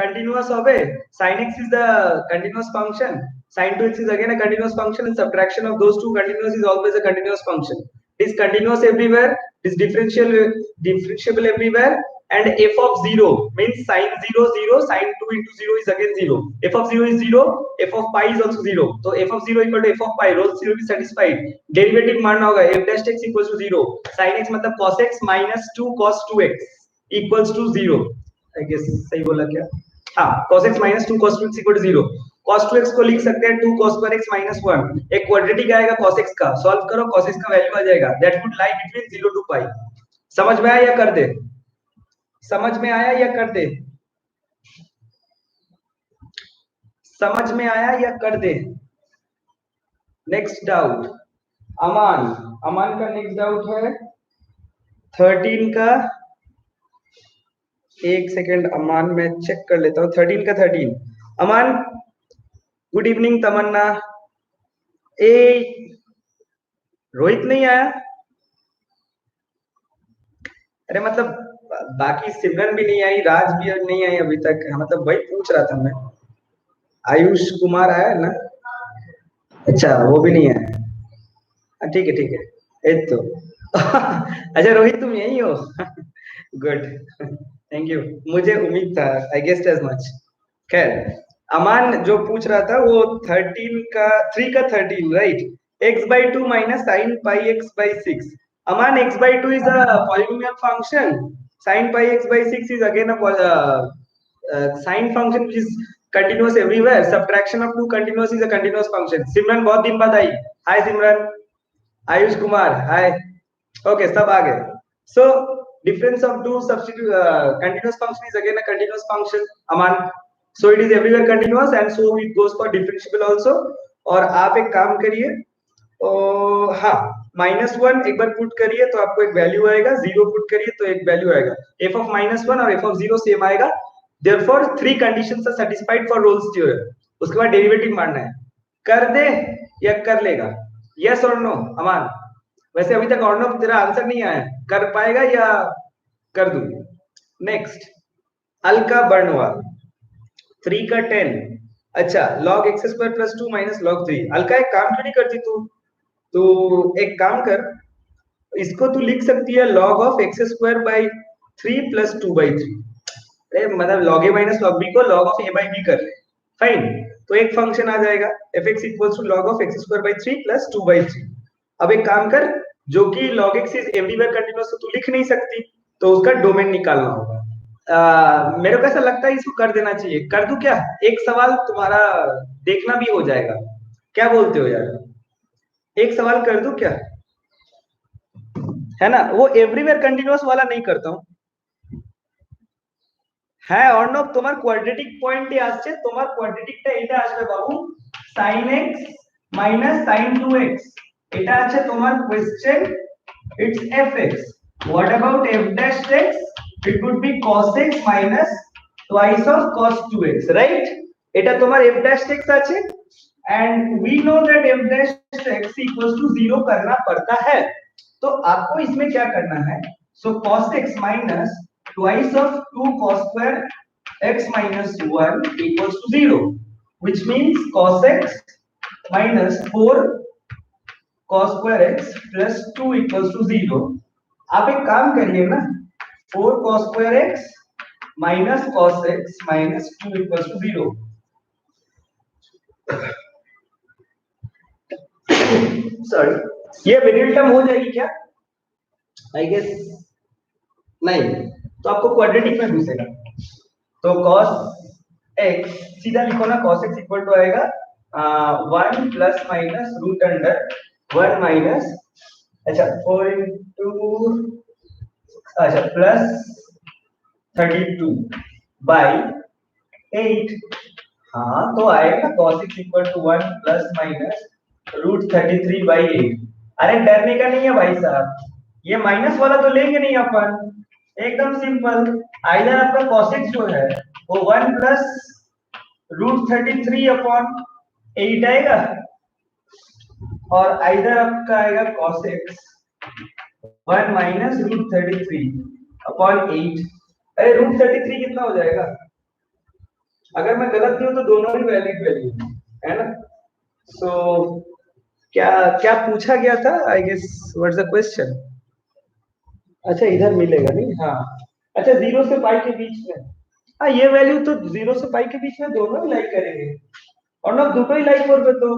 continuous হবে, sin x is the continuous function, sin 2x is again a continuous function, and subtraction of those two continuous is always a continuous function. It is continuous everywhere, it is differentiable everywhere, and f of 0 means sin 0 0, sin 2 into 0 is again 0, f of 0 is 0, f of pi is also 0, so f of 0 equal to f of pi, Rolle's theorem is satisfied. Derivative मानना होगा, f dash x equals to 0, sin x मतलब cos x minus 2 cos 2x equals to 0. I guess सही बोला क्या? हाँ, cos x minus 2 cos 2x equal to 0. cos 2x को लिख सकते हैं 2 cos square x minus 1. एक क्वाड्रेटिक आएगा cos x का, सॉल्व करो cos x का वैल्यू आ जाएगा. That would lie between 0 to pi. समझ में आया या कर दे? समझ में आया या कर दे? समझ में आया या कर दे? नेक्स्ट डाउट अमान. अमान का नेक्स्ट डाउट है 13 का. एक सेकेंड अमान, मैं चेक कर लेता हूँ 13 का 13. अमान गुड इवनिंग. तमन्ना. ए रोहित नहीं आया? अरे मतलब बाकी सिमरन भी नहीं आई, राज भी नहीं आई अभी तक, मतलब वही पूछ रहा था मैं. आयुष कुमार आया ना? अच्छा वो भी नहीं आया. ठीक है ठीक है. तो अच्छा रोहित तुम यही हो? Good, thank you. मुझे उम्मीद था, आई गेस्ड एज मच. खैर अमान जो पूछ रहा था वो 13 का 3 का 13 right. x by 2 minus sin pi x by 6. Aman, x by 2 is a polynomial function. Sin pi x by 6 is again a sine function which is continuous everywhere. Subtraction of two continuous is a continuous function. Simran बहुत दिन बाद आई. Hi Simran. Ayush Kumar हाय. Okay सब आ गए. So difference of two substitute continuous function is again a continuous function. Aman, so it is everywhere continuous and so it goes for differentiable also. और आप एक काम करिए, हाँ -1 एक बार पुट करिए तो आपको एक वैल्यू आएगा, 0 पुट करिए तो एक वैल्यू आएगा. f of -1 और f of 0 सेम आएगा. therefore three conditions are satisfied for Rolle's theorem. उसके बाद डेरिवेटिव मानना है. कर दे या कर लेगा? यस और नो अमान? वैसे अभी तक और नो तेरा आंसर नहीं आया, कर पाएगा या कर दूं? नेक्स्ट अलका बर्णवाल 3 का 10. अच्छा log x square plus 2 minus log 3. Alka एक काम क्यों नहीं करती तू? तो एक काम कर, इसको तू लिख सकती है log of x square by 3 plus 2 by 3. मतलब log a minus log b को log of a by b कर ले. फाइन. तो एक फंक्शन आ जाएगा fx equals to log of x square by 3 plus 2 by 3. अब एक काम कर, जो कि log x is everywhere continuous तो तू लिख नहीं सकती, तो उसका डोमेन निकालना होगा. मेरे को ऐसा लगता है इसको कर देना चाहिए. कर दूं क्या? एक सवाल तुम्हारा देखना भी हो जाएगा. क्या बोलते हो यार? एक सवाल कर दूं क्या? है ना, वो एवरीवेयर कंटिन्यूअस वाला नहीं करता हूं. হ্যাঁ অর্ণব, তোমার কোয়াড্রেটিক পয়েন্টে আসছে, তোমার কোয়াড্রেটিকটা এটা আসবে বাবু, sin x minus sin 2x. এটা আছে তোমার question, it's fx. what about f dash x? it would be cos x minus twice of cos 2x, right? এটা তোমার f dash x আছে and we know that f dash x equals to 0 करना पड़ता है. तो आपको इसमें क्या करना है? so cos x minus twice of 2 cos square x minus 1 equals to 0, which means cos x minus 4 cos square x plus 2 equals to 0. आप एक काम करिए ना, 4 cos square x minus cos x minus 2 equals to 0. Sorry, ये middle term हो जाएगी क्या? I guess नहीं, तो आपको क्वाड्रेटिक में घुसेगा. तो cos x सीधा लिखो ना, cos x इक्वल टू आएगा 1 plus minus root under 1 minus, अच्छा 4 into अच्छा प्लस 32 बाई 8. हाँ तो आएगा cos x equal to 1 plus minus root 33 by 8. अरे डरने का नहीं है भाई साहब, ये माइनस वाला तो लेंगे नहीं अपन, एकदम सिंपल. आइदर आपका cos x जो है वो 1 प्लस रूट 33 अपॉन 8 आएगा, और आइदर आपका आएगा cos x 1 minus root 33 upon 8. अरे रूट 33 कितना हो जाएगा? अगर मैं गलत नहीं हूं तो दोनों ही वैलिड वैल्यू है ना। सो क्या क्या पूछा गया था, I guess what's the question. अच्छा इधर मिलेगा नहीं, हाँ। अच्छा 0 से पाई के बीच में, हाँ ये वैल्यू तो 0 से पाई के बीच में दोनों ही लाइक करेंगे, और ना দুটোই লাইক করবে তো,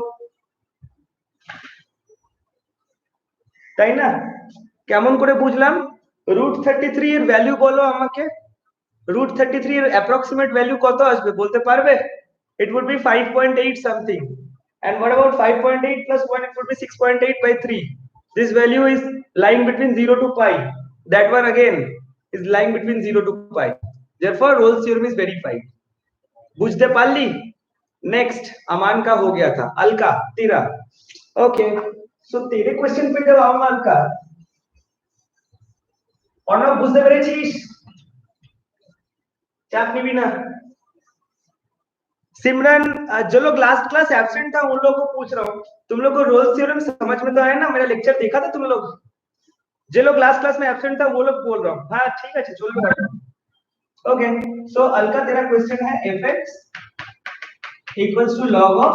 তাই না? কেমন করে বুঝলাম? √33 এর ভ্যালু বলো আমাকে, √33 এর অ্যাপ্রক্সিমেট ভ্যালু কত আসবে বলতে পারবে? It would be 5.8 something. And what about 5.8 plus 1? It would be 6.8 by 3. This value is lying between 0 to pi. That one again is lying between 0 to pi. Therefore, Rolle's theorem is verified. बुझते पारली? Next अमान का हो गया था, अलका तेरा। Okay, सो तेरे question पे जब आऊंगा अलका, अर्णव बुझते পেরেছিস? चाप निबी ना। सिमरन, जो लोग लास्ट क्लास एब्सेंट था उन लोगों को पूछ रहा हूँ, तुम लोग को रोल्स थ्योरम समझ में तो आया ना? मेरा लेक्चर देखा था तुम लोग? जो लोग लास्ट क्लास में एब्सेंट था वो लोग बोल रहा हूँ, हाँ ठीक है चलो। ओके, सो अलका तेरा क्वेश्चन है fx equals to log of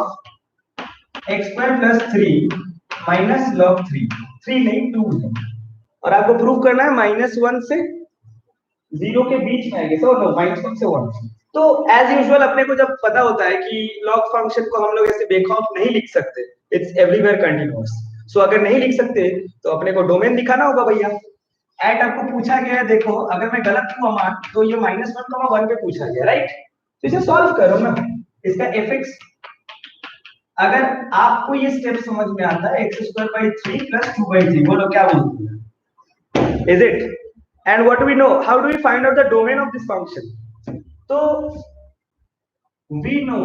x square plus 3 minus log 3, 3 नहीं 2 है, और आपको प्रूव करना है -1 से 0 के बीच में आएगा, सो नो -1 से 1। तो एज यूजुअल अपने को जब पता होता है कि लॉग फंक्शन को हम लोग ऐसे बेखौफ नहीं लिख सकते, इट्स एवरीवेयर कंटीन्यूअस। सो अगर नहीं लिख सकते तो अपने को डोमेन दिखाना होगा भैया। एट आपको पूछा गया है, देखो अगर मैं गलत हूं अमान तो ये -1, 1 पे पूछा गया, राइट? तो इसे सॉल्व करो ना, इसका fx, अगर आपको ये स्टेप समझ में आता है x² 3 + 2/3, बोलो क्या बोलते हैं? Is it? And what do we know? How do we find out the domain of this function? तो we know,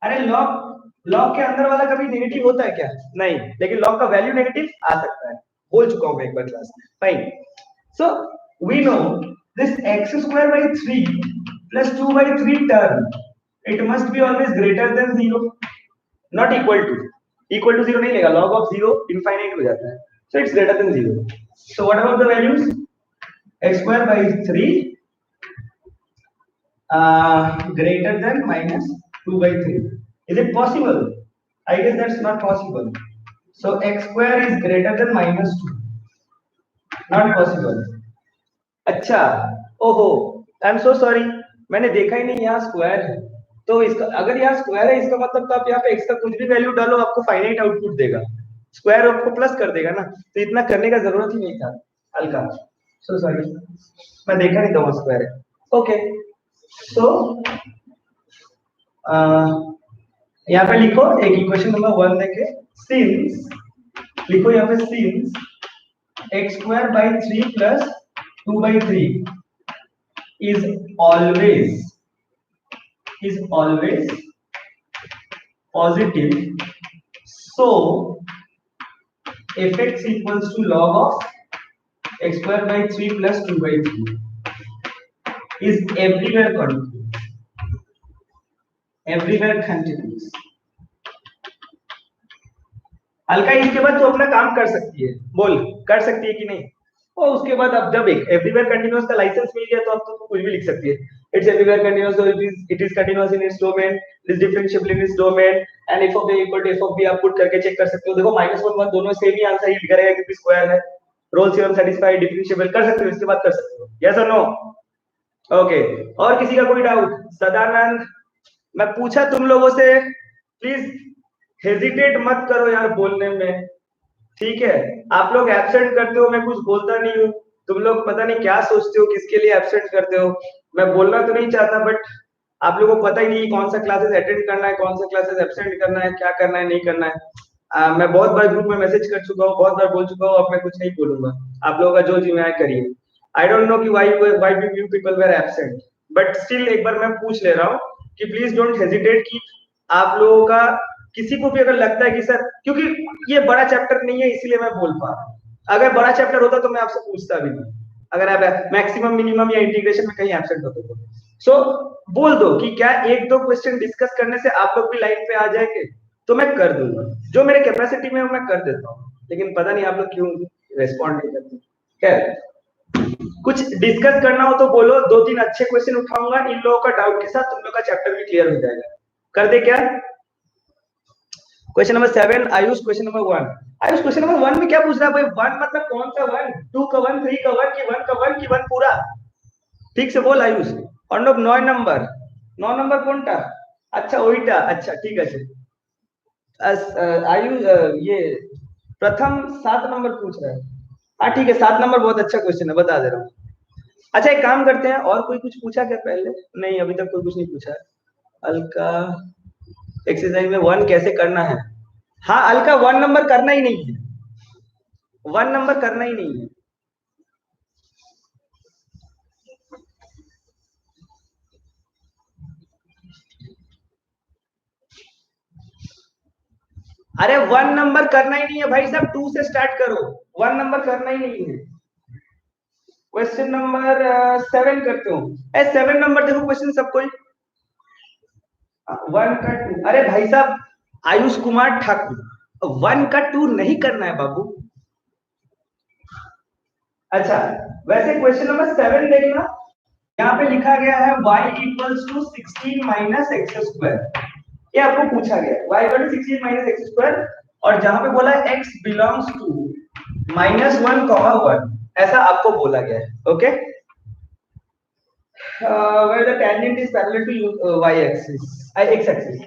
अरे लॉग के अंदर वाला कभी नेगेटिव होता है क्या? नहीं, लेकिन लॉग का वैल्यू नेगेटिव आ सकता है, बोल चुका हूं मैं एक बार क्लास में। Fine, so we know this x² 3 + 2/3 term, it must be always greater than 0, not equal to 0 नहीं लेगा, log ऑफ 0 इनफाइनाइट हो जाता है, so it's greater than 0। So what about the values? x² 3 greater than -2/3. Is it possible? I guess that's not possible. So x² is greater than -2. Not possible. अच्छा, ओहो, I am so sorry, मैंने देखा ही नहीं यहाँ square है। तो इसका अगर यहाँ स्क्वायर है इसका मतलब तो आप यहाँ पे x का कुछ भी वैल्यू डालो आपको फाइनाइट आउटपुट देगा, स्क्वायर आपको प्लस कर देगा ना, तो इतना करने का जरूरत ही नहीं था हल्का। सो सॉरी, मैं देखा नहीं था स्क्वायर है। ओके, सो यहाँ पे लिखो एक इक्वेशन नंबर 1 देखे, सिंस, लिखो यहाँ पे since x² 3 + 2/3 is always positive, so fx equals to log of x² 3 + 2/3 is everywhere continuous। Alka इसके बाद तो अपना काम कर सकती है, बोल कर सकती है कि नहीं? और उसके बाद अब जब एक एवरीवेयर कंटीन्यूअस का लाइसेंस मिल गया तो अब तो कुछ भी लिख सकती है। It's everywhere continuous, so it is continuous in its domain, it is differentiable in its domain, and f of a equal to f of b आप पुट करके चेक कर सकते हो। देखो -1 1 दोनों सेम ही आंसर ही करेगा क्योंकि स्क्वायर है। रोल्स थ्योरम सेटिस्फाइड, डिफरेंशिएबल कर सकते हो, इसके बाद कर सकते हो, यस और नो? ओके, और किसी का कोई डाउट? सदानंद, मैं पूछा तुम लोगों से, प्लीज हेजिटेट मत करो यार बोलने में, ठीक है? आप लोग एब्सेंट करते हो, मैं कुछ बोलता नहीं हूँ, तुम लोग पता नहीं क्या सोचते हो, किसके लिए एब्सेंट करते हो। मैं बोलना तो नहीं चाहता, बट आप लोगों को पता ही नहीं कौन सा क्लासेस अटेंड करना है, कौन सा क्लासेस एब्सेंट करना है, क्या करना है नहीं करना है। मैं बहुत बार ग्रुप में मैसेज कर चुका हूँ, बहुत बार बोल चुका हूँ, अब मैं कुछ नहीं बोलूंगा, आप लोगों का जो जिम्मेदारी करिए। आई डोंट नो कि why you people were absent, but still एक बार मैं पूछ ले रहा हूँ कि प्लीज डोंट हेजिटेट, कि आप लोगों का किसी को भी अगर लगता है कि सर, क्योंकि ये बड़ा चैप्टर नहीं है इसलिए मैं बोल पा रहा हूँ, अगर बड़ा चैप्टर होता तो मैं आपसे पूछता भी नहीं, अगर आप मैक्सिमम मिनिमम या इंटीग्रेशन में कहीं एब्सेंट होते तो। सो बोल दो कि क्या एक दो क्वेश्चन डिस्कस करने से आप लोग भी लाइन पे आ जाएंगे, तो मैं कर दूंगा, जो मेरे कैपेसिटी में मैं कर देता हूँ, लेकिन पता नहीं आप लोग क्यों रेस्पॉन्ड नहीं करते। खैर, कुछ डिस्कस करना हो तो बोलो, 2-3 अच्छे क्वेश्चन उठाऊंगा, इन लोगों का डाउट के साथ तुम लोग का चैप्टर भी क्लियर हो जाएगा। कर दे क्या? Question number 7 Ayush, question number 1। Ayush question number 1 में क्या पूछ रहा है भाई? 1 मतलब कौन सा 1? 2 का 1, 3 का 1 की 1 का 1 की 1 पूरा? ठीक से बोल आयुष। और 9 नंबर, 9 नंबर कौन था? अच्छा वहीटा, अच्छा ठीक है। आयुष ये प्रथम 7 नंबर पूछ रहा है। हाँ ठीक है, 7 नंबर बहुत अच्छा क्वेश्चन है, बता दे रहा हूँ। अच्छा एक काम करते हैं, और कोई कुछ पूछा क्या पहले? नहीं अभी तक कोई कुछ नहीं पूछा है। अलका एक्सरसाइज में 1 कैसे करना है? हाँ अलका 1 नंबर करना ही नहीं है, 1 नंबर करना ही नहीं है। अरे 1 नंबर करना ही नहीं है भाई साहब, 2 से स्टार्ट करो, 1 नंबर करना ही नहीं है। क्वेश्चन नंबर 7 करते हो। 7 नंबर देखो क्वेश्चन सबको, 1 का 2। अरे भाई साहब आयुष कुमार ठाकुर, 1 का 2 नहीं करना है बाबू। अच्छा वैसे क्वेश्चन नंबर 7 देखना, यहाँ पे लिखा गया है y equals to 16 minus x square. ये आपको पूछा गया है y equal to 16 minus x square, और जहां पे बोला है x बिलोंग्स टू -1, 1 ऐसा आपको बोला गया है। Okay, where the tangent is parallel to y axis, x axis।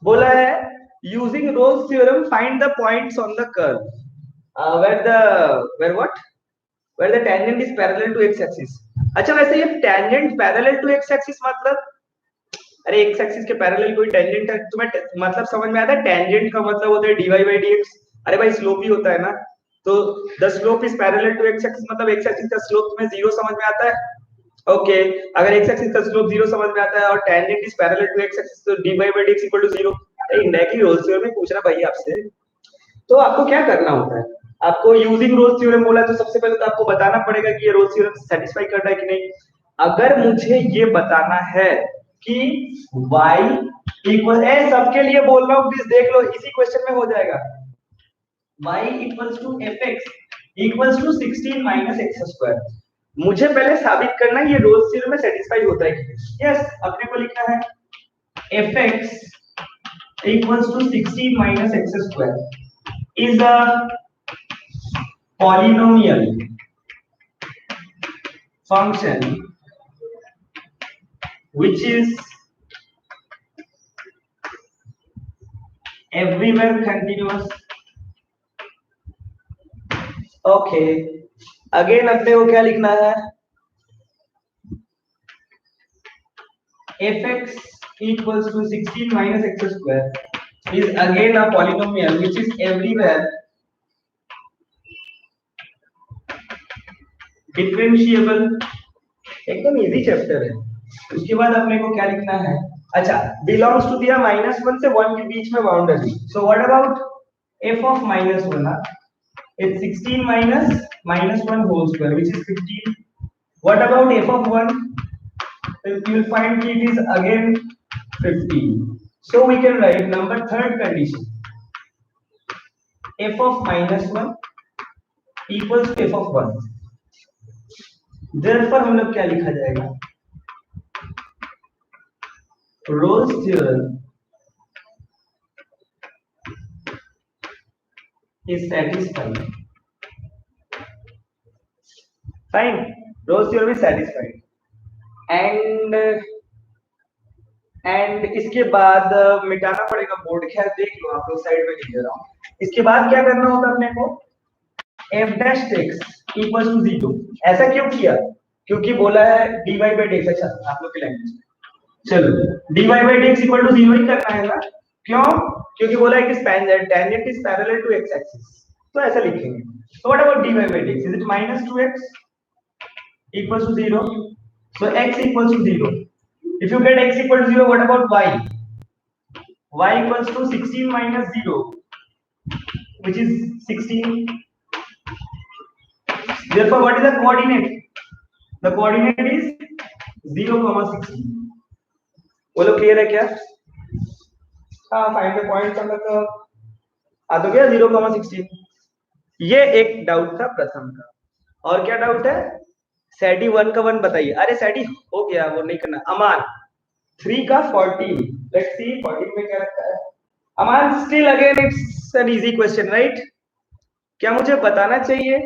बोला है using Rolle's theorem find the points on the curve where what, where the tangent is parallel to x axis। अच्छा वैसे ये tangent parallel to x axis मतलब, अरे x axis के parallel कोई tangent है तुम्हें मतलब समझ में आता है? टेंजेंट का मतलब होता है dy by dx। अरे भाई स्लोप ही होता है ना, तो the slope is parallel to x axis मतलब एक्स एक्सिस का स्लोप तुम्हें 0 समझ में आता है? ओके, अगर एक्स एक्सिस का स्लोप 0 समझ में आता है और tangent is parallel to x axis तो dy by dx equal to 0। Indirectly Rolle's theorem में पूछ रहा भाई आपसे, तो आपको क्या करना होता है? आपको यूजिंग रोल्स थ्योरम बोला तो सबसे पहले तो आपको बताना पड़ेगा कि ये रोल्स थ्योरम सेटिस्फाई कर रहा है कि नहीं। अगर मुझे ये बताना है कि y इक्वल, ए सबके लिए बोल रहा हूं प्लीज देख लो, इसी क्वेश्चन में हो जाएगा। y equals to fx equals to 16 minus x square. मुझे पहले साबित करना है ये रोल्स थ्योरम में सेटिस्फाई होता है कि नहीं। यस अपने को लिखना है fx equals to 16 minus x square is a polynomial function which is everywhere continuous। Okay, again अपने को क्या लिखना है? fx equals to 16 minus x square is again a polynomial which is everywhere differentiable। एकदम इजी चैप्टर है। उसके बाद अपने को क्या लिखना है? अच्छा बिलोंग्स टू दिया -1 से 1 के बीच में boundary, so what about f of -1? It's 16 minus 1 whole square which is 15। What about f of 1? Then you will find it is again 15। So we can write number third condition, f of -1 equals to f of 1। Therefore हम लोग क्या लिखा जाएगा? Rolle's theorem is satisfied। Fine, Rolle's theorem is satisfied। And इसके बाद मिटाना पड़ेगा board, खैर देख लो आप लोग, साइड में लिख दे रहा हूँ। इसके बाद क्या करना होता है अपने को? f dash x equals to 0। ऐसा क्यों किया? क्योंकि बोला है dy by dx। अच्छा आप लोग की लैंग्वेज, चलो dy by dx equal to 0 ही करना है ना? क्यों? क्योंकि बोला है कि tangent is parallel to x axis, तो ऐसा लिखेंगे। So what about dy by dx? Is it -2x equals to 0? So x equals to 0। If you get x equal to 0, what about y? Y equals to 16 minus 0, which is 16। Therefore, what is the coordinate? The coordinate is 0, 16। बोलो clear है क्या? हाँ find the point का मतलब आ तो गया 0, 16। ये एक डाउट था प्रथम का, और क्या डाउट है? सैडी 1 का 1 बताइए। अरे सैडी हो गया, वो नहीं करना। अमान 3 का 14, लेट्स सी 14 में क्या रखा है। अमान still again it's an easy question right. क्या मुझे बताना चाहिए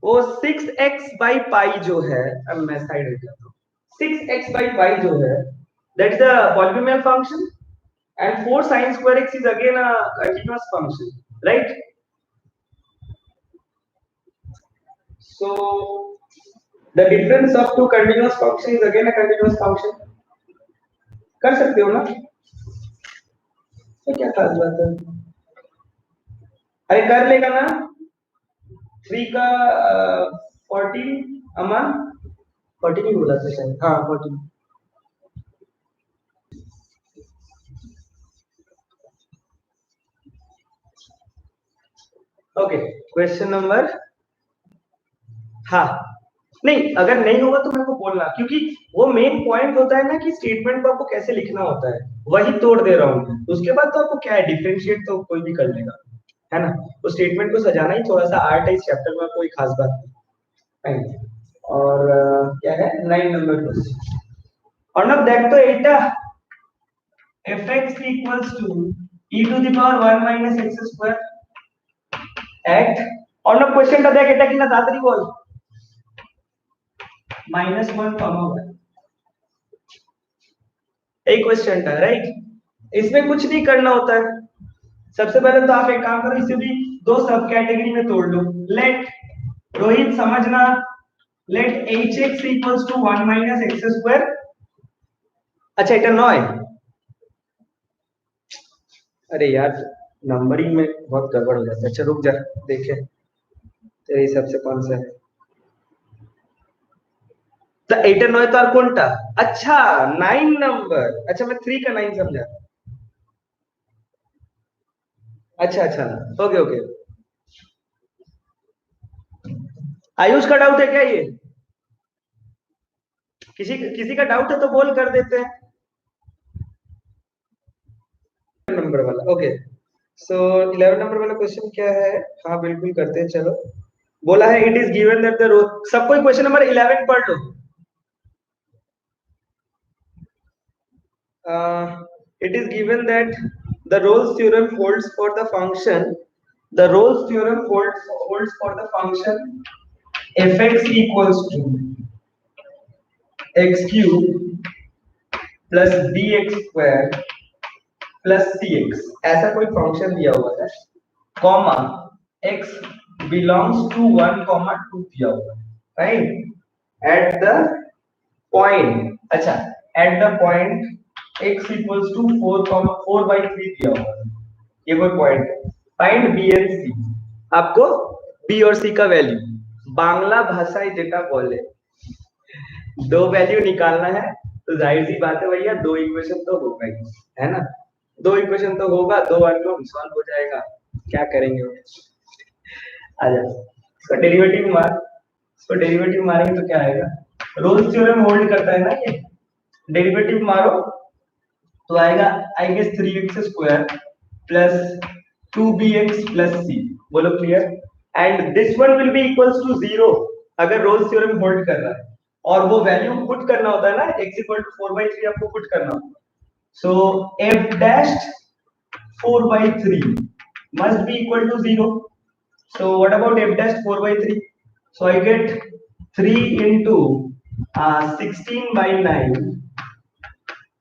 वो 6x/पाई जो है, अब मैं साइड हट जाता हूँ, 6x/पाई जो है that is the polynomial function and 4 sin square x is again a continuous function, right? So the difference of two continuous function is again a continuous function. कर सकते हो ना, तो क्या खास बात है। अरे कर लेगा ना। 3 का 14 अमन 14 ही बोला था शायद, हाँ 14। ओके क्वेश्चन नंबर, हाँ नहीं अगर नहीं होगा तो मेरे को बोलना, क्योंकि वो मेन पॉइंट होता है ना कि स्टेटमेंट को आपको कैसे लिखना होता है, वही तोड़ दे रहा हूँ। उसके बाद तो आपको क्या है, डिफरेंशिएट तो कोई भी कर लेगा, है ना। तो स्टेटमेंट को सजाना ही थोड़ा सा आर्ट है इस चैप्टर में, कोई खास बात नहीं। और क्या है 9 नंबर क्वेश्चन, और ना देख तो एटा fx equals to e to the power 1 minus x square at, और ना क्वेश्चन का देख एटा कितना तातरी बोल, -1 कॉमा 1, एक क्वेश्चन था राइट। इसमें कुछ नहीं करना होता है, सबसे पहले तो आप एक काम करो, इसे भी दो सब कैटेगरी में तोड़ लो। लेट रोहित समझना, late hx equals to 1 minus x square, अच्छा এটা নয়, अरे यार नंबरिंग में बहुत गड़बड़ हो जाता है। अच्छा रुक जा देखे तेरे हिसाब से कौन सा है। तो 8 और 9 तो और कौन टा, अच्छा 9 नंबर, अच्छा मैं 3 का 9 समझा। अच्छा अच्छा ओके ओके। आयुष का डाउट है क्या ये, किसी किसी का डाउट है तो बोल कर देते हैं। नंबर वाला ओके। सो 11 नंबर वाला क्वेश्चन क्या है, हाँ बिल्कुल करते हैं चलो। बोला है it is given that the रो, सब कोई क्वेश्चन नंबर 11 पढ़ लो। It is given that the Rolle's theorem holds for the function, the Rolle's theorem holds for the function fx equals to x cube plus bx square plus cx, ऐसा कोई function दिया हुआ है, comma x belongs to 1, 2 दिया हुआ है right, at the point, अच्छा at the point x equals to 4/3 दिया हुआ है, ये कोई पॉइंट है। फाइंड b एंड c, आपको b और c का वैल्यू, बांग्ला भाषाई जेटा बोले दो वैल्यू निकालना है, तो जाहिर सी बात है भैया दो इक्वेशन तो होगा ही, है ना। दो इक्वेशन तो होगा, दो अननोन सॉल्व हो जाएगा, क्या करेंगे। आ जाओ इसका डेरिवेटिव मार, इसको डेरिवेटिव मारेंगे तो क्या आएगा, रोल्स थ्योरम होल्ड करता है ना ये, डेरिवेटिव मारो तो आएगा I guess 3x square plus 2bx plus c, बोलो clear. And this one will be equals to 0 अगर रोल्स थ्योरम होल्ड कर रहा है, और वो वैल्यू पुट करना होता है ना, x इक्वल टू 4/3 आपको पुट करना होता है। सो f dash 4/3 must be equal to 0. So what about f dash 4/3? So I get 3 into 16/9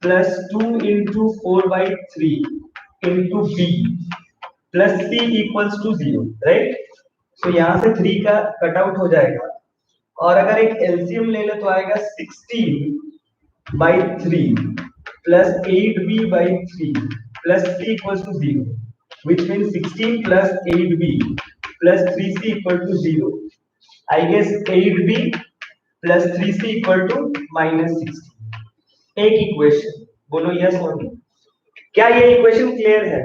plus 2 into 4/3 into b plus c equals to 0, right? So यहाँ से 3 का कट आउट हो जाएगा, और अगर एक एलसीएम ले ले तो आएगा 16/3 plus 8b/3 plus c equals to 0, which means 16 plus 8b plus 3c equal to 0. I guess 8b plus 3c equal to -16. एक इक्वेशन, बोलो यस और नो, क्या ये इक्वेशन क्लियर है।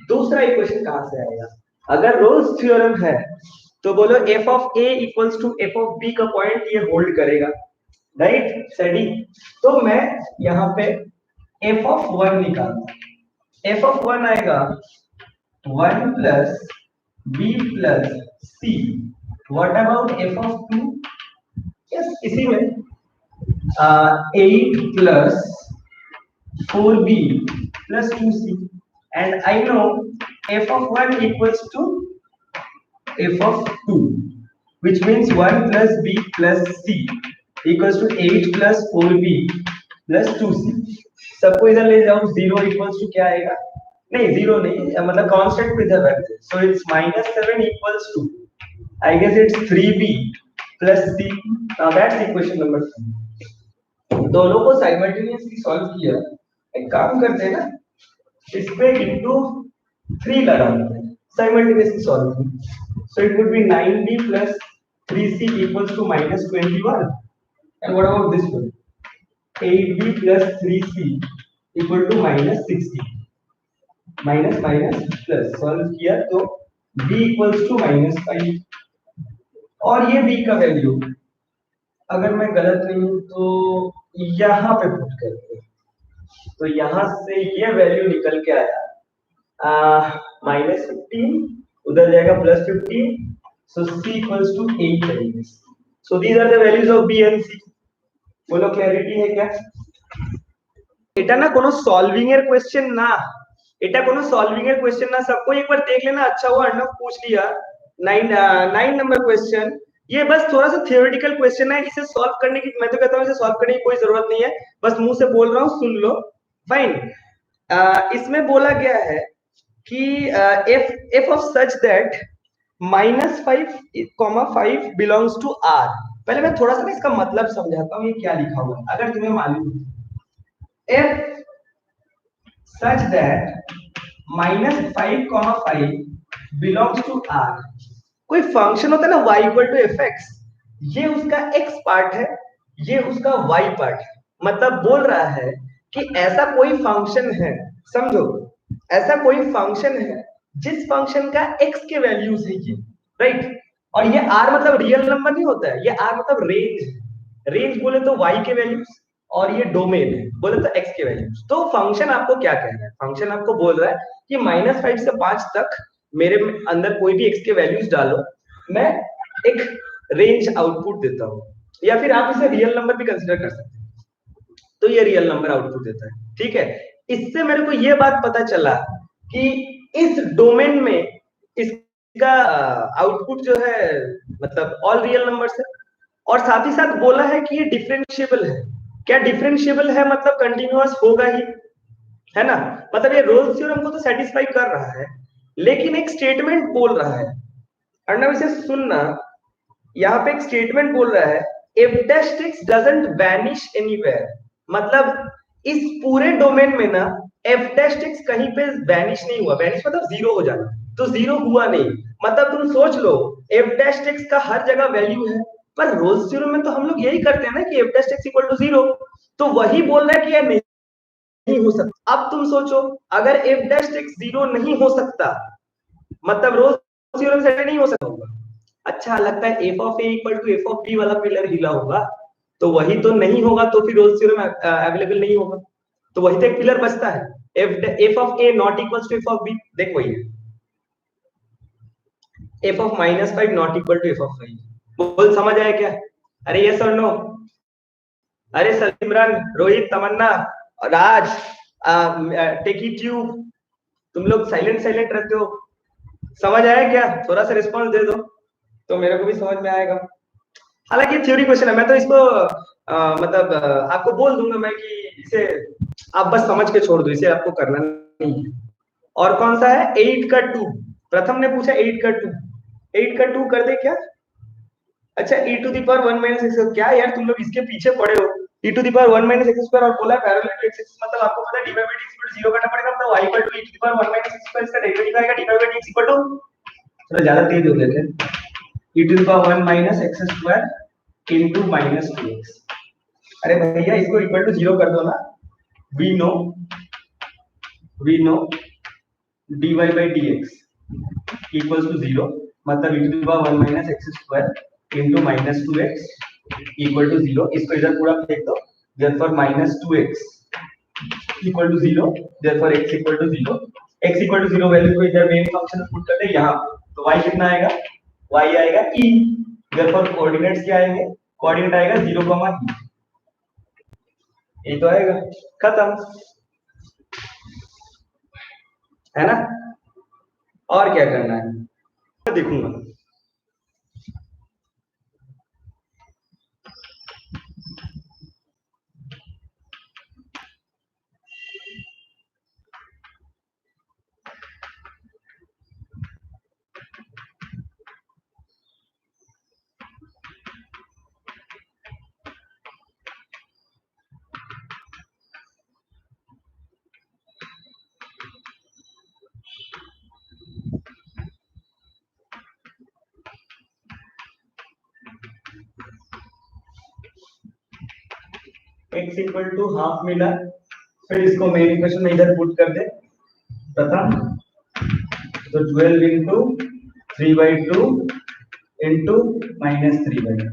दूसरा इक्वेशन कहां से आएगा, अगर रोल्स थ्योरम है तो बोलो f of a equals to f of b का पॉइंट ये होल्ड करेगा, राइट सही। तो मैं यहाँ पे f ऑफ 1 निकालूंगा, f ऑफ 1 आएगा 1 plus b plus c, what about f of 2, yes, इसी में 8 plus 4b plus 2c, and I know f of 1 equals to f of 2, which means 1 plus b plus c equals to 8 plus 4b plus 2c. सबको इधर ले जाओ, 0 equals to क्या आएगा? नहीं, 0 नहीं, मतलब कांस्टेंट को इधर रख दे, so it's -7 equals to, I guess it's 3b plus c. Now that's equation number 3. दोनों को साइमल्टेनियसली सॉल्व किया. एक काम करते हैं ना, इस पे इनटू 3 लगाते हैं, साइमल्टेनियसली सॉल्व किया. So it would be 9b plus 3c equals to -21. And what about this one? 8b plus 3c equal to -60. Minus plus solve किया तो b equals to -5. और ये b का वैल्यू, अगर मैं गलत नहीं हूं तो यहाँ पे पुट करते हैं, तो यहाँ से ये वैल्यू निकल के आया -15, उधर जाएगा +15, so c equals to 8. So these are the values of b and c. बोलो क्लैरिटी है क्या? এটা না কোনো সলভিং এর কোশ্চেন না, এটা কোনো সলভিং এর কোশ্চেন না, सबको एक बार देख लेना. अच्छा हुआ अर्णव पूछ लिया. 9 नंबर क्वेश्चन, ये बस थोड़ा सा थियोरेटिकल क्वेश्चन है, इसे सॉल्व करने की, मैं तो कहता हूं इसे सॉल्व करने की कोई जरूरत नहीं है, बस मुंह से बोल रहा हूं, सुन लो. फाइन. इसमें बोला गया है कि f of such that -5, 5 belongs to R. पहले मैं थोड़ा सा ना इसका मतलब समझाता हूँ, ये क्या लिखा हुआ है, अगर तुम्हें मालूम है. f such that -5, 5 belongs to R. कोई फंक्शन होता है ना y equal to fx, ये उसका x पार्ट है, ये उसका y पार्ट है. मतलब बोल रहा है कि ऐसा कोई फंक्शन है, समझो, ऐसा कोई फंक्शन है जिस फंक्शन का x के वैल्यूज है ये, राइट. और ये r मतलब रियल नंबर नहीं होता है, ये r मतलब रेंज है. रेंज बोले तो y के वैल्यूज, और ये डोमेन है बोले तो x के वैल्यूज. तो फंक्शन आपको क्या कह रहा है? फंक्शन आपको बोल रहा है कि -5 से 5 तक मेरे अंदर कोई भी x के वैल्यूज डालो, मैं एक रेंज आउटपुट देता हूं, या फिर आप इसे रियल नंबर भी कंसीडर कर सकते हैं. तो ये रियल नंबर आउटपुट देता है, ठीक है. इससे मेरे को ये बात पता चला कि इस डोमेन में इसका आउटपुट जो है मतलब ऑल रियल नंबर्स है, और साथ ही साथ बोला है कि ये डिफरेंशिएबल है. क्या डिफरेंशिएबल है? मतलब कंटीन्यूअस होगा ही, है ना. मतलब ये रोल्स थ्योरम को तो सेटिस्फाई कर रहा है, लेकिन एक स्टेटमेंट बोल रहा है, अर्णव इसे सुनना. यहाँ पे एक स्टेटमेंट बोल रहा है, if dash x doesn't vanish anywhere. मतलब इस पूरे डोमेन में ना f dash x कहीं पे वैनिश नहीं हुआ. वैनिश मतलब जीरो हो जाना, तो जीरो हुआ नहीं. मतलब तुम सोच लो, f dash x का हर जगह वैल्यू है, पर रोल्स थ्योरम में तो हम लोग यही करते हैं ना कि f dash x equal to 0. तो वही बोल रहा है कि यह नहीं हो सकता. अब तुम सोचो, अगर f dash x 0 नहीं हो सकता, मतलब रोल्स थ्योरम से नहीं हो सकता होगा. अच्छा, लगता है f of a equal to f of b वाला पिलर हिला होगा, तो वही तो नहीं होगा, तो फिर रोल्स थ्योरम अवेलेबल नहीं होगा, तो वही तो एक पिलर बचता है. f of a not equals to f of b, देख वही है, f of -5 not equal to f of 5. बोल, समझ आया क्या? अरे यस और नो? अरे सिमरन, रोहित, तमन्ना, राज, टेकी ट्यूब, तुम लोग साइलेंट रहते हो. समझ आया क्या? थोड़ा सा रिस्पांस दे दो तो मेरे को भी समझ में आएगा. हालांकि थ्योरी क्वेश्चन है, मैं तो इसको मतलब आपको बोल दूंगा मैं कि इसे आप बस समझ के छोड़ दो, इसे आपको करना नहीं है. और कौन सा है? 8 का 2. प्रथम ने पूछा 8 का 2. 8 का 2 कर दे क्या? अच्छा, e to the power 1 - x. क्या यार तुम लोग इसके पीछे पड़े हो? e to the power 1 - x² और बोला पैरेलल टू x, मतलब आपको पता है dy by dx 0 करना पड़ेगा, मतलब y equal to e to the power 1 - x² इसका डेरिवेटिव आएगा dy by dx equal to, थोड़ा ज्यादा तेज हो गया क्या, e to the power 1 - x² into -2x. अरे भैया इसको इक्वल टू 0 कर दो ना. we know dy by dx equals to 0, मतलब e to the power 1 - x² into -2x equal to 0. इसको इधर पूरा फेंक दो, therefore -2x equal to 0, therefore x equal to 0. x equal to 0 value को इधर मेन फंक्शन पुट करते हैं यहाँ, तो y कितना आएगा? y आएगा e, therefore कोऑर्डिनेट्स क्या आएंगे? कोऑर्डिनेट आएगा 0, ये तो आएगा, खत्म, है ना। और क्या करना है, मैं देखूंगा। x इक्वल टू हाफ मिला, फिर इसको मेन इक्वेशन में इधर पुट कर दे, प्रथम तो 12 इंटू 3/2 इंटू -3/2,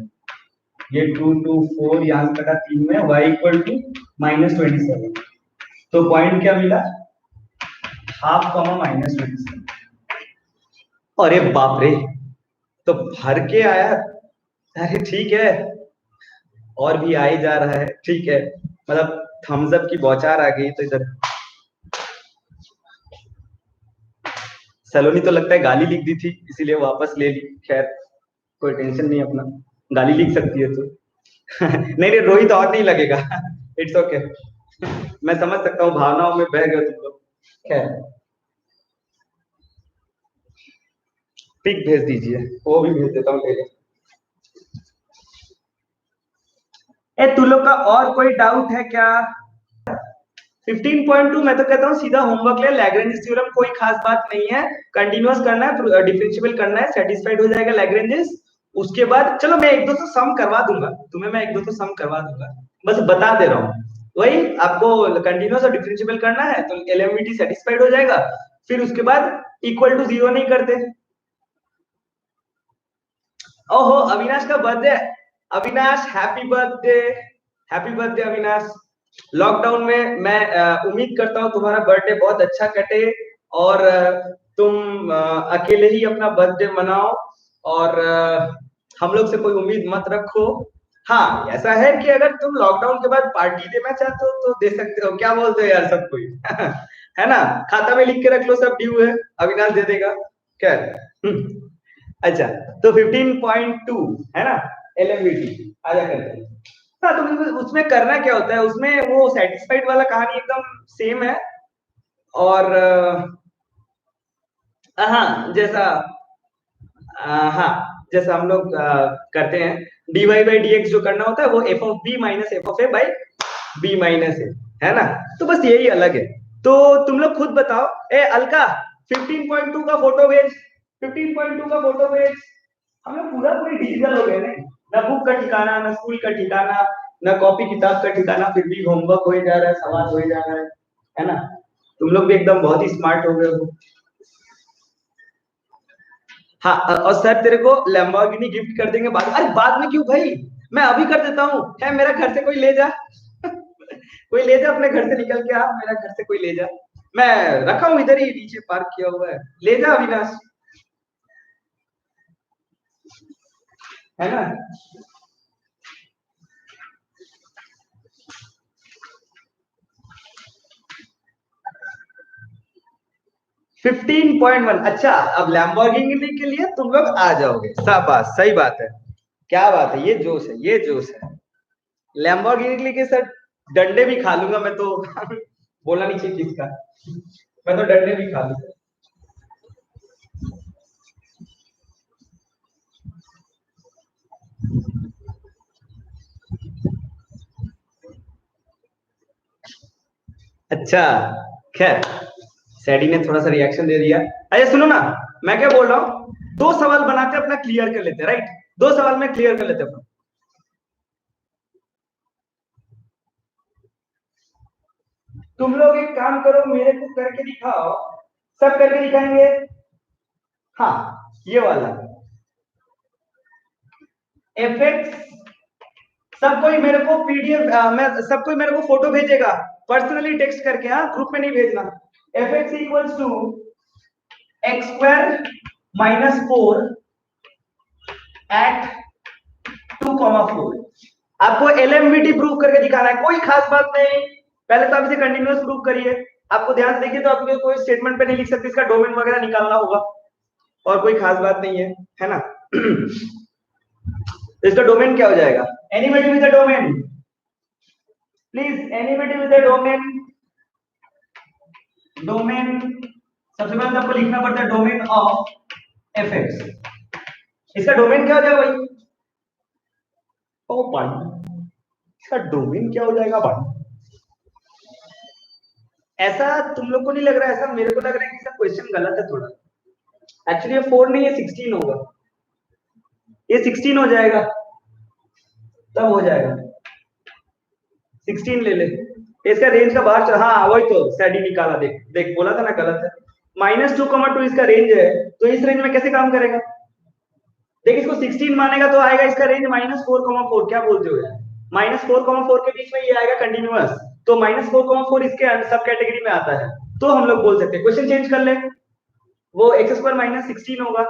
ये 2 2 4 यहाँ से कटा 3 में, y इक्वल टू -27, तो पॉइंट क्या मिला, हाफ कॉमा -27। अरे बाप रे, तो भर के आया, अरे ठीक है, और भी आ ही जा रहा है, ठीक है, मतलब थम्स अप की बौछार आ गई, तो इधर सलोनी तो लगता है गाली लिख दी थी, इसीलिए वापस ले ली, खैर कोई टेंशन नहीं, अपना गाली लिख सकती है तो नहीं नहीं, रोहित और नहीं लगेगा, इट्स ओके, मैं समझ सकता हूँ, भावनाओं में बह गए तुम लोग, खैर पिक भेज दीजिए, वो भी भेज देता हूँ पहले। ए तू लोग का और कोई डाउट है क्या? 15.2 मैं तो कहता हूँ सीधा होमवर्क ले, लैग्रेंज थ्योरम कोई खास बात नहीं है, कंटिन्यूअस करना है, डिफरेंशिएबल करना है, सेटिस्फाइड हो जाएगा लैग्रेंजेस, उसके बाद चलो मैं एक दो तो सम करवा दूंगा तुम्हें, मैं एक दो तो सम करवा दूंगा, बस बता दे रहा हूँ, वही आपको कंटिन्यूअस और डिफरेंशिएबल करना है तो एलएमवीटी सेटिस्फाइड हो जाएगा, फिर उसके बाद इक्वल टू 0 नहीं करते। ओहो अविनाश का birthday, Avinash happy birthday, happy birthday Avinash. Lockdown में मैं उम्मीद करता हूँ तुम्हारा बर्थडे बहुत अच्छा कटे, और तुम अकेले ही अपना बर्थडे मनाओ, और हम लोग से कोई उम्मीद मत रखो। हाँ ऐसा है कि अगर तुम लॉकडाउन के बाद पार्टी देना चाहते हो तो दे सकते हो, क्या बोलते हो यार सब कोई है ना, खाता में लिख के रख लो सब ड्यू है, अविनाश दे देगा, खैर अच्छा, तो 15.2 है ना, एलएमवीटी आजा करते हैं। हाँ तो उसमें करना क्या होता है, उसमें वो सेटिस्फाइड वाला कहानी एकदम सेम है, और हाँ जैसा हाँ जैसा हम लोग करते हैं, dy बाई डी एक्स जो करना होता है वो f of b minus f of a by b minus a, है ना, तो बस यही अलग है। तो तुम लोग खुद बताओ, ए अलका 15.2 का फोटो भेज, 15.2 का फोटो भेज, हम लोग पूरा पूरी डिजिटल हो गए नहीं, ना बुक का ठिकाना, ना स्कूल का ठिकाना, ना कॉपी किताब का ठिकाना, फिर भी होमवर्क हो ही जा रहा है, सवाल हो ही जा रहा है ना, तुम लोग भी एकदम बहुत ही स्मार्ट हो गए हो। हाँ और सर तेरे को लैम्बोर्गिनी गिफ्ट कर देंगे बाद, अरे बाद में क्यों भाई, मैं अभी कर देता हूँ, है मेरा घर से कोई ले जा कोई ले जा, अपने घर से निकल के आ, मेरा घर से कोई ले जा, मैं रखा हूँ इधर ही नीचे पार्क किया हुआ है, ले जा अविनाश, है ना। 15.1, अच्छा अब लैम्बोर्गिनी के लिए तुम लोग आ जाओगे, शाबाश, सही बात है, क्या बात है, ये जोश है, ये जोश है, लैम्बोर्गिनी के साथ डंडे भी खा लूंगा मैं तो बोला नहीं चाहिए किसका, मैं तो डंडे भी खा लूंगा। अच्छा खैर, सैडी ने थोड़ा सा रिएक्शन दे दिया। अरे सुनो ना, मैं क्या बोल रहा हूँ, दो सवाल बनाते अपना क्लियर कर लेते, राइट, दो सवाल में क्लियर कर लेते अपना। तुम लोग एक काम करो, मेरे को करके दिखाओ, सब करके दिखाएंगे, हाँ ये वाला एफ एक्स, सब कोई मेरे को पीडीएफ, मैं सब कोई मेरे को फोटो भेजेगा पर्सनली टेक्स्ट करके, हाँ ग्रुप में नहीं भेजना, f x equals to x² -4 at 2,4। आपको एलएमवीटी प्रूव करके दिखाना है, कोई खास बात नहीं। पहले तो आप इसे कंटिन्यूअस प्रूव करिए। आपको ध्यान से देखिए तो आपको कोई स्टेटमेंट पे नहीं लिख सकते, इसका डोमेन वगैरह निकालना होगा, और कोई खास बात नहीं है ना। तो इसका डोमेन क्या हो जाएगा? Anybody with the domain, please anybody with the domain. Domain सबसे पहले आपको लिखना पड़ता है डोमेन ऑफ fx। इसका डोमेन क्या हो जाएगा भाई? ओ भाई, इसका डोमेन क्या हो जाएगा भाई? ऐसा तुम लोग को नहीं लग रहा है? ऐसा मेरे को लग रहा है कि इसका क्वेश्चन गलत है थोड़ा। एक्चुअली ये 4 नहीं है, 16 होगा। ये 16 हो जाएगा, तब हो जाएगा। 16 ले ले। इसका रेंज का बाहर चला, हाँ वही तो स्टडी निकाला। देख देख, बोला था ना गलत है। -2,2 इसका रेंज है, तो इस रेंज में कैसे काम करेगा? देख, इसको 16 मानेगा तो आएगा इसका रेंज -4,4। क्या बोलते हो यार? -4,4 के बीच में ये आएगा कंटिन्यूअस, तो -4,4 इसके सब कैटेगरी में आता है, तो हम लोग बोल सकते हैं। क्वेश्चन चेंज कर ले, वो x² - 16 होगा।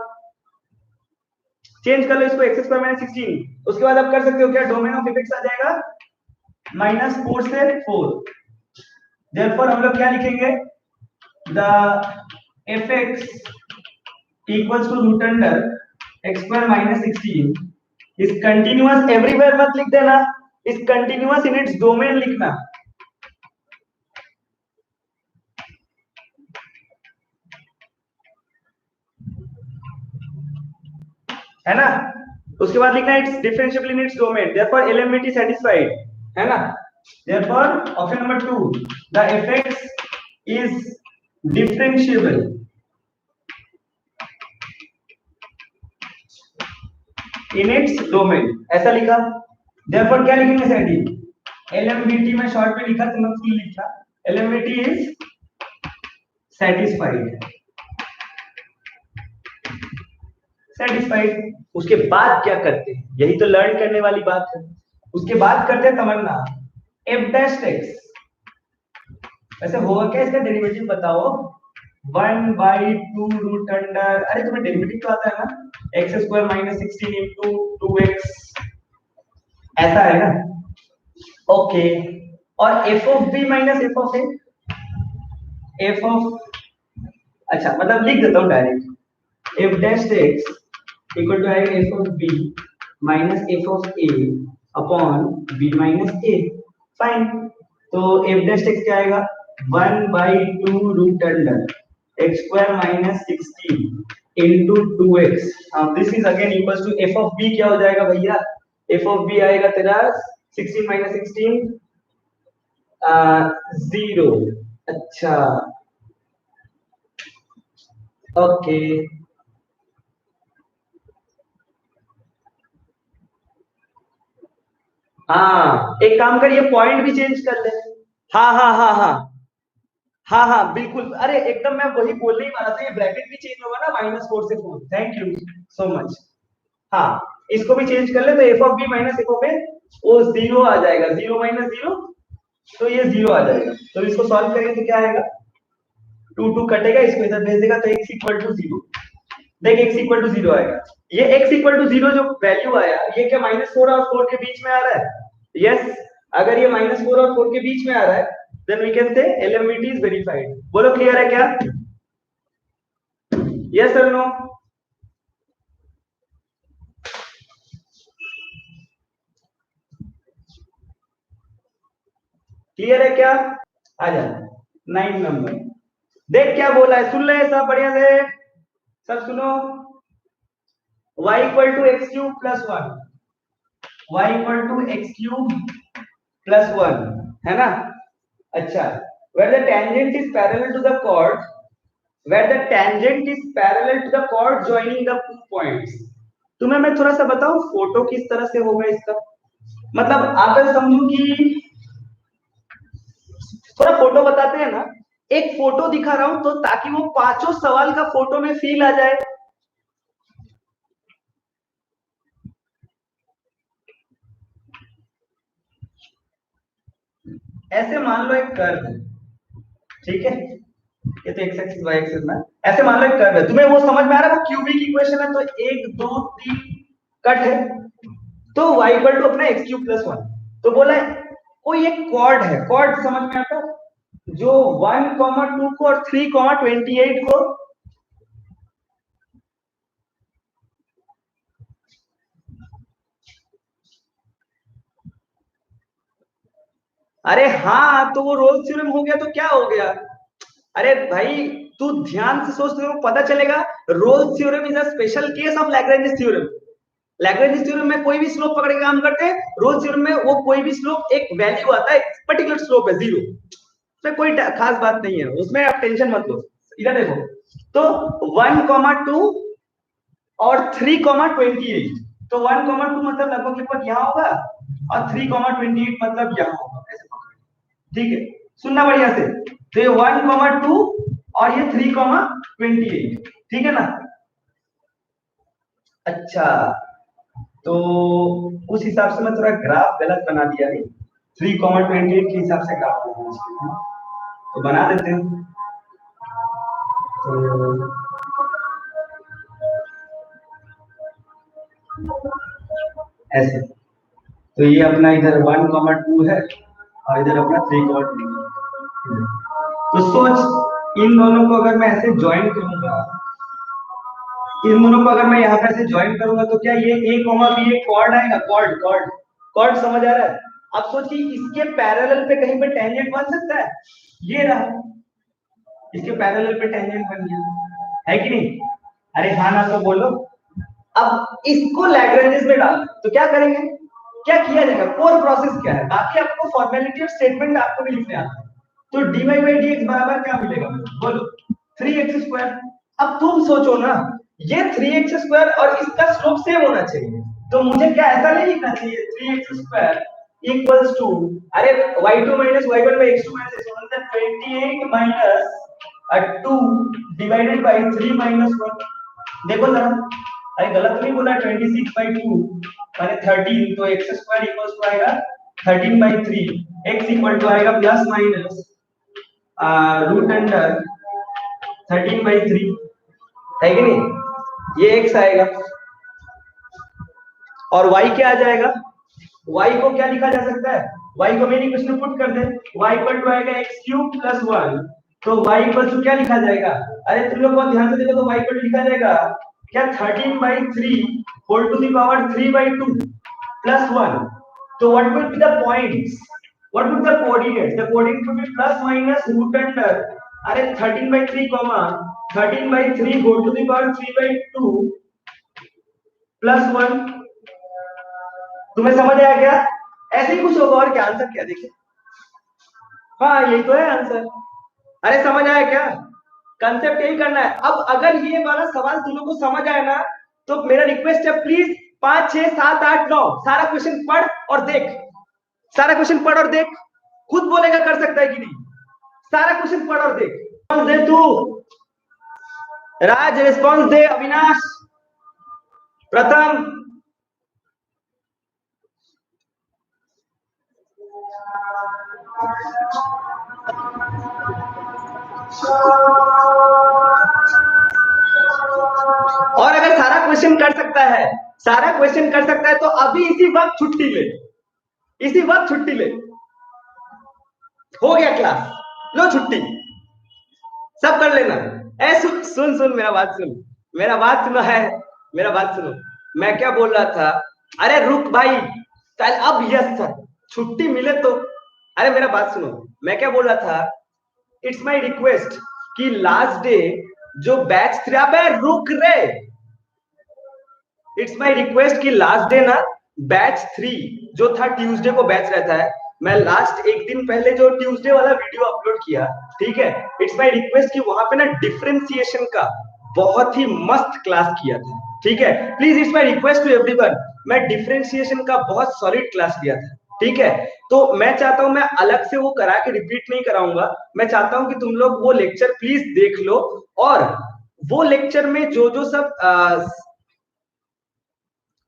चेंज कर लो इसको, x² - 16। उसके बाद आप कर सकते हो क्या? डोमेन ऑफ fx आ जाएगा -4 से 4। देयरफॉर हम लोग क्या लिखेंगे? The fx equals to root under x² - 16 is continuous. Everywhere मत लिख देना, is continuous in its domain लिखना। है ना? उसके बाद लिखना its differentiable in its domain, therefore eliminate satisfied. है ना? Therefore option number 2, the fx is differentiable in its domain, ऐसा लिखा। देयरफॉर क्या लिखेंगे सेटी? एलएमवीटी में शॉर्ट में लिखा, तुम फुल लिखा। एलएमवीटी इज सेटिस्फाइड। सेटिस्फाइड। उसके बाद क्या करते हैं? यही तो लर्न करने वाली बात है। उसके बाद करते हैं तमन्ना, f'(x). वैसे होगा क्या इसका डेरिवेटिव बताओ? 1/2 रूट अंडर, अरे तुम्हें डेरिवेटिव तो आता है ना? x² - 16 इंटू 2x, ऐसा है ना? ओके। और f of b minus f of a, f of, अच्छा मतलब लिख देता हूँ डायरेक्ट, f'(x) इक्वल टू आएगा f of b minus f of a upon b minus a। Fine. तो f'(x) क्या आएगा? 1/2 root under x² - 16 into 2x। This is again equals to f of b। क्या हो जाएगा भैया? f ऑफ b आएगा तेरा 16 - 16 0। अच्छा ओके। हाँ एक काम करिए, पॉइंट भी चेंज कर ले। हाँ हाँ हाँ हाँ हाँ हाँ बिल्कुल, अरे एकदम मैं वही बोलने ही वाला था। ये ब्रैकेट भी चेंज होगा ना, -4 से 4। Thank you so much. हाँ इसको भी चेंज कर ले, तो f of b minus f of a वो 0 आ जाएगा। 0 माइनस 0, तो ये 0 आ जाएगा। तो इसको सॉल्व करेंगे तो क्या आएगा? 2 2 कटेगा, इसको इधर भेज देगा तो x इक्वल टू 0। देख x इक्वल टू 0 आएगा। ये x इक्वल टू 0 जो वैल्यू आया, ये क्या -4 और 4 के बीच में आ रहा है? यस। अगर ये -4 और 4 के बीच में आ रहा है, then we can say eliminate is verified. बोलो क्लियर है क्या? यस और नो? क्लियर है क्या? आ जा 9 नंबर। देख क्या बोला है, सुन ले सब बढ़िया से, सब सुनो। y equal to x cube plus 1, y equal to x cube plus 1, है ना? अच्छा, where the tangent is parallel to the chord, where the tangent is parallel to the chord joining the 2 points। तुम्हें मैं थोड़ा सा बताऊं photo किस तरह से होगा इसका? मतलब आप ऐसा समझो कि थोड़ा फोटो बताते हैं ना, एक फोटो दिखा रहा हूं तो ताकि वो पांचों सवाल का फोटो में फील आ जाए। ऐसे मान लो एक कर्व है, ठीक है? ये तो x एक्सिस y एक्सिस में, ऐसे मान लो एक कर्व है। तुम्हें वो समझ में आ रहा है? वो क्यूबिक इक्वेशन है, तो 1 2 3 कट है, तो y इक्वल टू अपना एक्स क्यूब प्लस वन। तो बोला कोई एक कॉर्ड है, कॉर्ड समझ में आता है जो 1,2 को और 3,28 को अरे हाँ, तो वो रोल्स थ्योरम हो गया तो क्या हो गया? अरे भाई तू ध्यान से सोच, तेरे को पता चलेगा Rolle's theorem is a special case of Lagrange theorem. Lagrange theorem में कोई भी स्लोप पकड़ के काम करते हैं, रोल्स थ्योरम में वो कोई भी स्लोप एक वैल्यू आता है, पर्टिकुलर स्लोप है जीरो, उसमें कोई खास बात नहीं है, उसमें आप टेंशन मत लो। इधर देखो, तो 1,2 और 3,28, तो 1,2 मतलब लगभग लगभग यहाँ होगा और 3,28 मतलब यहाँ होगा, ऐसे पकड़, ठीक है? सुनना बढ़िया से, तो ये 1,2 और ये 3,28, ठीक है ना? अच्छा, तो उस हिसाब से मैं थोड़ा ग्राफ गलत बना दिया, नहीं 3,28 के हिसाब से ग्राफ बनाना चाहिए, तो बना देते हैं। तो ऐसे, तो ये अपना इधर 1,2 है और इधर अपना 3,2। तो सोच, इन दोनों को अगर मैं ऐसे ज्वाइन करूंगा, इन दोनों को अगर मैं यहाँ पे ऐसे ज्वाइन करूंगा तो क्या ये a कॉमा b एक कॉर्ड आएगा? कॉर्ड कॉर्ड कॉर्ड समझ आ रहा है? अब सोच कि इसके पैरेलल पे कहीं पे टेंजेंट बन सकता है, ये रहा, इसके पैरेलल पे टेंजेंट बन गया, है कि नहीं? अरे हाँ ना तो बोलो। अब इसको लैग्रेंजेस में डाल, तो क्या करेंगे, क्या किया जाएगा, कोर प्रोसेस क्या है, बाकी आपको फॉर्मेलिटी और स्टेटमेंट आपको भी लिखने आता है। तो dy बाई dx बराबर क्या मिलेगा बोलो, 3x²। अब तुम सोचो ना, ये 3x² और इसका स्लोप सेम होना चाहिए, तो मुझे क्या ऐसा नहीं लिखना चाहिए 3x² इक्वल्स टू, अरे y2 minus y1 by x2 minus x1 मतलब 28 माइनस 2 डिवाइडेड बाई 3 माइनस 1। देखो जरा, अरे गलत तो नहीं बोला, 26/2 माने 13, तो x² इक्वल्स टू आएगा 13/3, x इक्वल टू आएगा प्लस माइनस रूट अंडर 13/3, है कि नहीं? ये x आएगा और y क्या आ जाएगा, y को क्या लिखा जा सकता है, y को मेन इक्वेशन में पुट कर दे, y इक्वल टू आएगा x³ प्लस 1, तो y इक्वल टू क्या लिखा जाएगा, अरे तुम लोग बहुत ध्यान से देखो तो y इक्वल लिखा जाएगा क्या, 13/3 whole to the power 3/2 plus 1। तो what will be the points, what will the coordinates, the coordinate will be plus minus root under, अरे 13/3 13/3 whole to the power 3/2 plus 1। तुम्हें समझ आया क्या? ऐसे ही कुछ होगा, और क्या आंसर क्या देखिए, हाँ यही तो है आंसर। अरे समझ आया क्या, कंसेप्ट यही करना है। अब अगर ये वाला सवाल तुम लोग को समझ आया ना, तो मेरा रिक्वेस्ट है प्लीज 5 6 7 8 9 सारा क्वेश्चन पढ़ और देख, सारा क्वेश्चन पढ़ और देख, खुद बोलेगा कर सकता है कि नहीं, सारा क्वेश्चन पढ़ और देख। रिस्पॉन्स दे तू, राज रिस्पॉन्स दे, अविनाश, प्रथम। और अगर सारा क्वेश्चन कर सकता है, सारा क्वेश्चन कर सकता है तो अभी इसी वक्त छुट्टी ले, इसी वक्त छुट्टी ले, हो गया क्लास, लो छुट्टी, सब कर लेना। ऐ सुन सुन मेरा बात सुन, मेरा बात सुनो है, मेरा बात सुनो, मैं क्या बोल रहा था, अरे रुक भाई, कल अब यस सर छुट्टी मिले तो, अरे मेरा बात सुनो, मैं क्या बोल रहा था, इट्स माय रिक्वेस्ट कि लास्ट डे जो बैच 3, अबे रुक रे, इट्स माय रिक्वेस्ट कि लास्ट डे ना बैच 3 जो था ट्यूसडे को बैच रहता है, मैं लास्ट एक दिन पहले जो ट्यूसडे वाला वीडियो अपलोड किया, ठीक है, इट्स माय रिक्वेस्ट कि वहां पे ना डिफरेंशिएशन का बहुत ही मस्त क्लास किया था, ठीक है, please it's my request to everyone, मैं डिफरेंशिएशन का बहुत सॉलिड क्लास किया था, ठीक है, तो मैं चाहता हूं मैं अलग से वो करा के रिपीट नहीं कराऊंगा, मैं चाहता हूं कि तुम लोग वो लेक्चर प्लीज देख लो, और वो लेक्चर में जो जो सब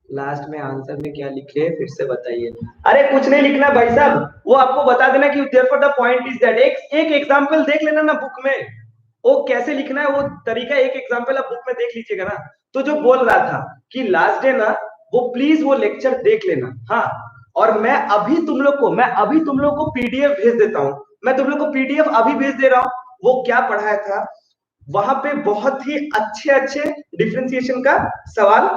लास्ट में आंसर में क्या लिखे फिर से बताइए। अरे कुछ नहीं लिखना भाई साहब, वो आपको बता देना कि therefore the point is that, एक एग्जांपल देख लेना ना बुक में, वो कैसे लिखना है वो तरीका, एक एग्जांपल आप बुक में देख लीजिएगा ना। तो जो बोल रहा था कि लास्ट डे ना वो प्लीज वो लेक्चर देख लेना। हाँ, और मैं अभी तुम लोग को पीडीएफ भेज देता हूँ। मैं तुम लोग को पीडीएफ अभी भेज दे रहा हूँ। वो क्या पढ़ाया था वहां पे, बहुत ही अच्छे अच्छे डिफरेंशिएशन का सवाल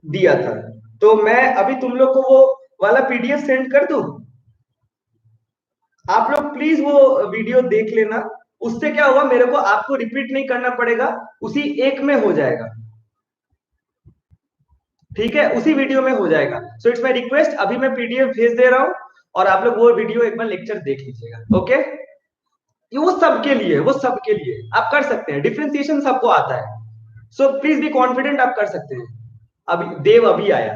दिया था। तो मैं अभी तुम लोग को वो वाला पीडीएफ सेंड कर दूं। आप लोग प्लीज वो वीडियो देख लेना। उससे क्या होगा, मेरे को आपको रिपीट नहीं करना पड़ेगा, उसी एक में हो जाएगा। ठीक है, उसी वीडियो में हो जाएगा। सो इट्स माय रिक्वेस्ट, अभी मैं पीडीएफ भेज दे रहा हूं और आप लोग वो वीडियो एक बार लेक्चर देख लीजिएगा। ओके, ये वो सबके लिए, वो सबके लिए आप कर सकते हैं, डिफरेंशिएशन सबको आता है। सो प्लीज बी कॉन्फिडेंट, आप कर सकते हैं। अभी देव अभी आया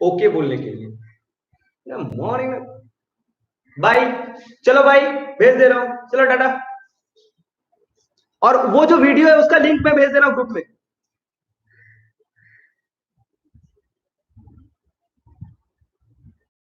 ओके बोलने के लिए। मॉर्निंग बाय, चलो भाई भेज दे रहा हूं, चलो टाटा। और वो जो वीडियो है उसका लिंक मैं भेज दे रहा हूं ग्रुप में।